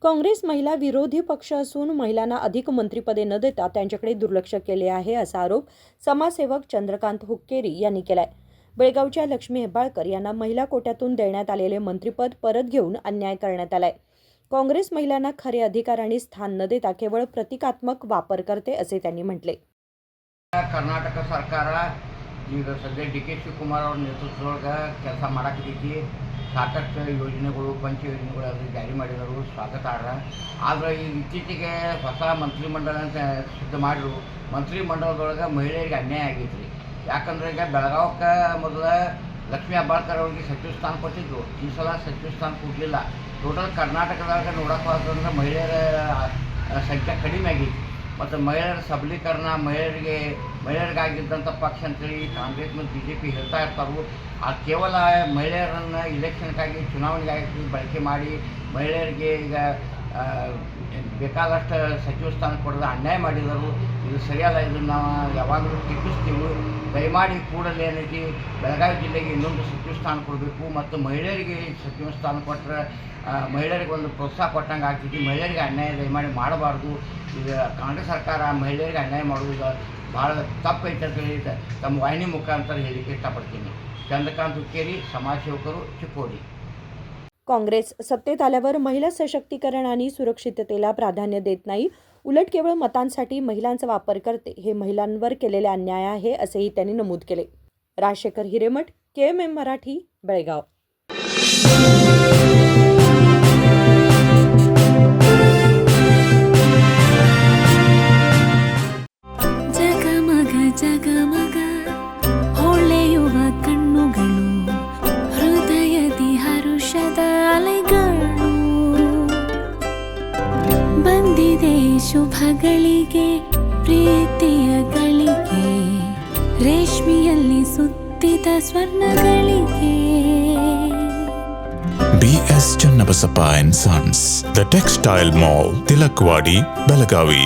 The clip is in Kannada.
काँग्रेस महिला विरोधी पक्ष असून महिलांना अधिक मंत्रिपदे न देता त्यांच्याकडे दुर्लक्ष केले आहे असा आरोप समाजसेवक चंद्रकांत हुक्केरी यांनी केलाय। बेळगावच्या लक्ष्मी हेब्बाळकर यांना महिला कोट्यातून देण्यात आलेले मंत्रिपद परत घेऊन अन्याय करण्यात आलाय। काँग्रेस महिलांना खरे अधिकार आणि स्थान न देता केवळ प्रतिकात्मक वापर करते असे त्यांनी म्हटले। कर्नाटक सरकार ಈಗ ಸದ್ಯ ಡಿ.ಕೆ. ಶಿವಕುಮಾರ್ ಅವರ ನೇತೃತ್ವದೊಳಗೆ ಕೆಲಸ ಮಾಡಾಕತ್ತೈತಿ। ಸಾಕಷ್ಟು ಯೋಜನೆಗಳು ಪಂಚ ಯೋಜನೆಗಳು ಅದು ಜಾರಿ ಮಾಡಿದರು, ಸ್ವಾಗತಾರ್ಹ। ಆದರೆ ಈ ಇತ್ತೀಚೆಗೆ ಹೊಸ ಮಂತ್ರಿಮಂಡಲ ಅಂತ ಸಿದ್ಧ ಮಾಡಿದ್ರು। ಮಂತ್ರಿಮಂಡಲದೊಳಗೆ ಮಹಿಳೆಯರಿಗೆ ಅನ್ಯಾಯ ಆಗೈತ್ರಿ। ಯಾಕಂದ್ರೆ ಈಗ ಬೆಳಗಾವಕ್ಕೆ ಮೊದಲ ಲಕ್ಷ್ಮೀ ಹೆಬ್ಬಾಳ್ಕರ್ ಅವರಿಗೆ ಸಚಿವ ಸ್ಥಾನ ಕೊಟ್ಟಿದ್ರು, ಈ ಸಲ ಸಚಿವ ಸ್ಥಾನ ಕೊಡಲಿಲ್ಲ। ಟೋಟಲ್ ಕರ್ನಾಟಕದಾಗ ನೋಡಕ್ಕೆ ಹೋದ್ರೆ ಮಹಿಳೆಯರ ಸಂಖ್ಯೆ ಕಡಿಮೆ ಆಗೈತಿ। ಮತ್ತು ಮಹಿಳೆಯರ ಸಬಲೀಕರಣ ಮಹಿಳೆಯರಿಗಾಗಿದ್ದಂಥ ಪಕ್ಷ ಅಂತೇಳಿ ಕಾಂಗ್ರೆಸ್ ಮತ್ತು BJP ಹೇಳ್ತಾ ಇರ್ತಾರೆ। ಆ ಕೇವಲ ಮಹಿಳೆಯರನ್ನು ಇಲೆಕ್ಷನ್ಗಾಗಿ ಚುನಾವಣೆಗಾಗಿ ಬಳಕೆ ಮಾಡಿ ಮಹಿಳೆಯರಿಗೆ ಈಗ ಬೇಕಾದಷ್ಟು ಸಚಿವ ಸ್ಥಾನ ಕೊಡೋದು ಅನ್ಯಾಯ ಮಾಡಿದರು। ಇದು ಸರಿಯಲ್ಲ, ಇದನ್ನು ನಾವು ಯಾವಾಗಲೂ ಟೀಕಿಸ್ತೀವಿ। ದಯಮಾಡಿ ಕೂಡಲೇ ಏನೈತಿ ಬೆಳಗಾವಿ ಜಿಲ್ಲೆಗೆ ಇನ್ನೊಂದು ಸಚಿವ ಸ್ಥಾನ ಕೊಡಬೇಕು ಮತ್ತು ಮಹಿಳೆಯರಿಗೆ ಸಚಿವ ಸ್ಥಾನ ಕೊಟ್ಟರೆ ಮಹಿಳೆಯರಿಗೆ ಒಂದು ಪ್ರೋತ್ಸಾಹ ಕೊಟ್ಟಂಗೆ ಆಗ್ತೈತಿ। ಮಹಿಳೆಯರಿಗೆ ಅನ್ಯಾಯ ದಯಮಾಡಿ ಮಾಡಬಾರ್ದು। ಈಗ ಕಾಂಗ್ರೆಸ್ ಸರ್ಕಾರ ಮಹಿಳೆಯರಿಗೆ ಅನ್ಯಾಯ ಮಾಡುವುದು ಭಾಳ ತಪ್ಪೈತೆ ಅಂತ ಹೇಳಿ ತಮ್ಮ ವಾಹಿನಿ ಮುಖಾಂತರ ಹೇಳಿಕೆ ಇಷ್ಟಪಡ್ತೀನಿ। चंद्रकांत हुक्केरी, समाजसेवकरू, चिकोडी। काँग्रेस सत्तेत आल्यावर महिला सशक्तीकरण आणि सुरक्षिततेला प्राधान्य देत नाही, उलट केवळ मतांसाठी महिलांचा वापर करते। हे महिलांवर केलेले अन्याय आहे असेही त्यांनी नमूद केले। राजशेखर हिरेमठ, KMM मराठी, बेळगाव। ಬಂದಿದೆ ಶುಭಗಳಿಗೆ ಪ್ರೀತಿಯ ಗಳಿಗೆ, ರೇಷ್ಮೆಯಲ್ಲಿ ಸುತ್ತಿದ ಸ್ವರ್ಣಗಳಿಗೆ। BS Channabasappa and Sons, The Textile Mall, Tilakvadi, Belagavi.